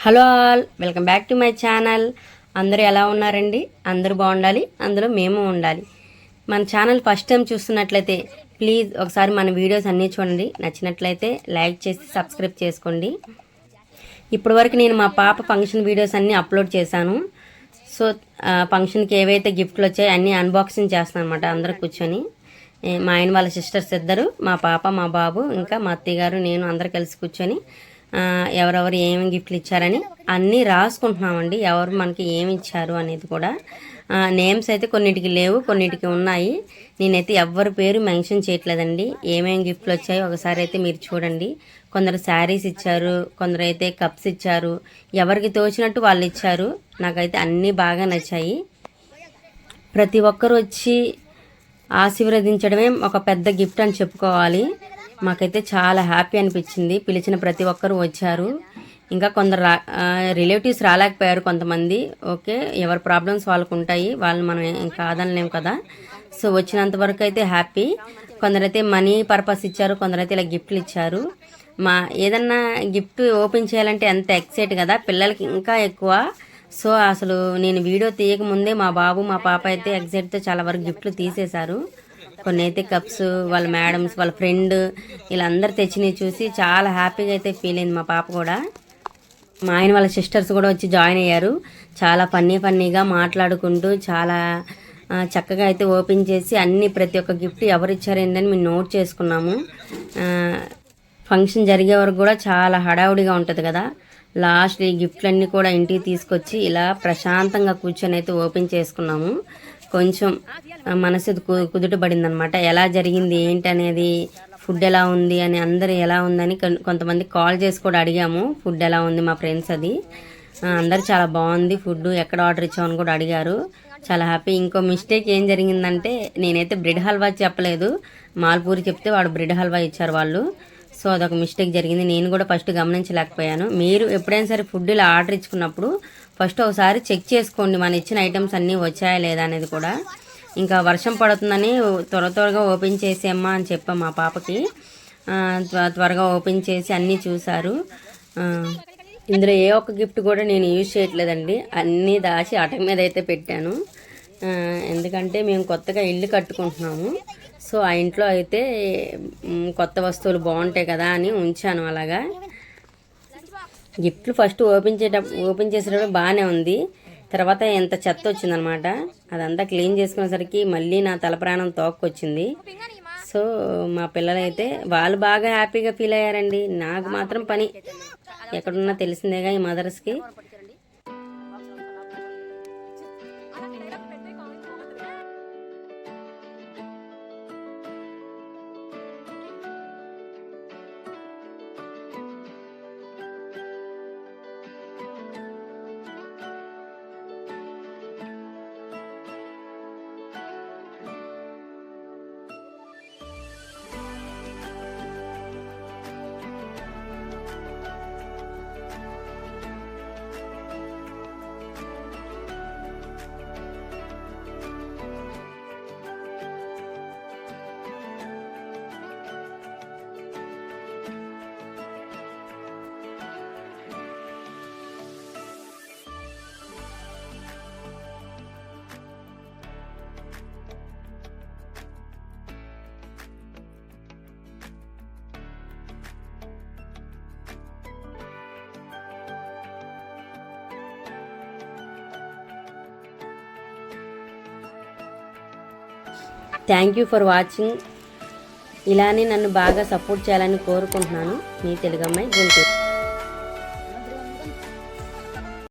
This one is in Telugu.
Hello all, welcome back to my channel. అందరూ ఎలా ఉన్నారండి? అందరూ బాగుండాలి, అందులో మేము ఉండాలి. మన ఛానల్ ఫస్ట్ టైం చూస్తున్నట్లయితే ప్లీజ్ ఒకసారి మన వీడియోస్ అన్నీ చూడండి. నచ్చినట్లయితే లైక్ చేసి సబ్స్క్రైబ్ చేసుకోండి. ఇప్పటివరకు నేను మా పాప ఫంక్షన్ వీడియోస్ అన్నీ అప్లోడ్ చేశాను. సో ఫంక్షన్కి ఏవైతే గిఫ్ట్లు వచ్చాయో అన్నీ అన్బాక్సింగ్ చేస్తాను అనమాట. అందరూ కూర్చొని మా ఆయన వాళ్ళ సిస్టర్స్ ఇద్దరు, మా పాప, మా బాబు, ఇంకా మా అత్తయ్య గారు, నేను అందరు కలిసి కూర్చొని ఎవరెవరు ఏమేమి గిఫ్ట్లు ఇచ్చారని అన్నీ రాసుకుంటున్నామండి. ఎవరు మనకి ఏమి ఇచ్చారు అనేది కూడా. నేమ్స్ అయితే కొన్నిటికి లేవు, కొన్నిటికి ఉన్నాయి. నేనైతే ఎవరి పేరు మెన్షన్ చేయట్లేదండి. ఏమేమి గిఫ్ట్లు వచ్చాయో ఒకసారి అయితే మీరు చూడండి. కొందరు శారీస్ ఇచ్చారు, కొందరు అయితే కప్స్ ఇచ్చారు. ఎవరికి తోచినట్టు వాళ్ళు ఇచ్చారు. నాకైతే అన్నీ బాగా నచ్చాయి. ప్రతి ఒక్కరు వచ్చి ఆశీర్వదించడమే ఒక పెద్ద గిఫ్ట్ అని చెప్పుకోవాలి. మాకైతే చాలా హ్యాపీ అనిపించింది. పిలిచిన ప్రతి ఒక్కరు వచ్చారు. ఇంకా కొందరు రిలేటివ్స్ రాలేకపోయారు కొంతమంది. ఓకే, ఎవరి ప్రాబ్లమ్స్ వాళ్ళకు ఉంటాయి, వాళ్ళు మనం కాదనలేము కదా. సో వచ్చినంత వరకు అయితే హ్యాపీ. కొందరైతే మనీ పర్పస్ ఇచ్చారు, కొందరైతే ఇలా గిఫ్ట్లు ఇచ్చారు. ఏదన్నా గిఫ్ట్ ఓపెన్ చేయాలంటే ఎంత ఎక్సైట్ కదా, పిల్లలకి ఇంకా ఎక్కువ. సో అసలు నేను వీడియో తీయక ముందే మా బాబు, మా పాప అయితే ఎక్సైట్తో చాలా వరకు గిఫ్ట్లు తీసేశారు. కొన్ని అయితే కప్స్, వాళ్ళ మేడమ్స్, వాళ్ళ ఫ్రెండ్, వీళ్ళందరూ తెచ్చినవి చూసి చాలా హ్యాపీగా అయితే ఫీల్ అయింది మా పాప కూడా. మా ఆయన వాళ్ళ సిస్టర్స్ కూడా వచ్చి జాయిన్ అయ్యారు. చాలా ఫన్నీగా మాట్లాడుకుంటూ చాలా చక్కగా అయితే ఓపెన్ చేసి అన్ని ప్రతి ఒక్క గిఫ్ట్ ఎవరు ఇచ్చారేంటని మేము నోట్ చేసుకున్నాము. ఫంక్షన్ జరిగే వరకు కూడా చాలా హడావుడిగా ఉంటుంది కదా. లాస్ట్ ఈ గిఫ్ట్లన్నీ కూడా ఇంటికి తీసుకొచ్చి ఇలా ప్రశాంతంగా కూర్చొని అయితే ఓపెన్ చేసుకున్నాము. కొంచెం మనసు కుదుటపడింది అనమాట. ఎలా జరిగింది ఏంటి అనేది, ఫుడ్ ఎలా ఉంది అని, అందరు ఎలా ఉందని కొంతమంది కాల్ చేసి కూడా అడిగాము. ఫుడ్ ఎలా ఉంది మా ఫ్రెండ్స్, అది అందరు చాలా బాగుంది ఫుడ్, ఎక్కడ ఆర్డర్ ఇచ్చామని కూడా అడిగారు. చాలా హ్యాపీ. ఇంకో మిస్టేక్ ఏం జరిగిందంటే, నేనైతే బ్రెడ్ హల్వా చెప్పలేదు, మాల్పూరి చెప్తే వాడు బ్రెడ్ హల్వా ఇచ్చారు వాళ్ళు. సో అదొక మిస్టేక్ జరిగింది. నేను కూడా ఫస్ట్ గమనించలేకపోయాను. మీరు ఎప్పుడైనా సరే ఫుడ్ ఇలా ఆర్డర్ ఇచ్చుకున్నప్పుడు ఫస్ట్ ఒకసారి చెక్ చేసుకోండి, మన ఇచ్చిన ఐటమ్స్ అన్నీ వచ్చాయా లేదా అనేది కూడా. ఇంకా వర్షం పడుతుందని త్వరగా ఓపెన్ చేసేమ్మా అని చెప్పాం మా పాపకి. త్వరగా ఓపెన్ చేసి అన్నీ చూశారు. ఇందులో ఏ ఒక్క గిఫ్ట్ కూడా నేను యూజ్ చేయట్లేదండి. అన్నీ దాచి అటక మీద అయితే పెట్టాను. ఎందుకంటే మేము కొత్తగా ఇల్లు కట్టుకుంటున్నాము. సో ఆ ఇంట్లో అయితే కొత్త వస్తువులు బాగుంటాయి కదా అని ఉంచాను అలాగా. గిఫ్ట్లు ఫస్ట్ ఓపెన్ చేసేటప్పుడు బాగానే ఉంది. తర్వాత ఎంత చెత్త వచ్చిందనమాట. అదంతా క్లీన్ చేసుకునేసరికి మళ్ళీ నా తల ప్రాణం తోక్కొచ్చింది. సో మా పిల్లలైతే వాళ్ళు బాగా హ్యాపీగా ఫీల్ అయ్యారండి. నాకు మాత్రం పని ఎక్కడున్నా తెలిసిందేగా ఈ మదర్స్కి. Thank you for watching. ఇలానే నన్ను బాగా సపోర్ట్ చేయాలని కోరుకుంటున్నాను. మీ తెలుగమ్మాయి గుంటూరు.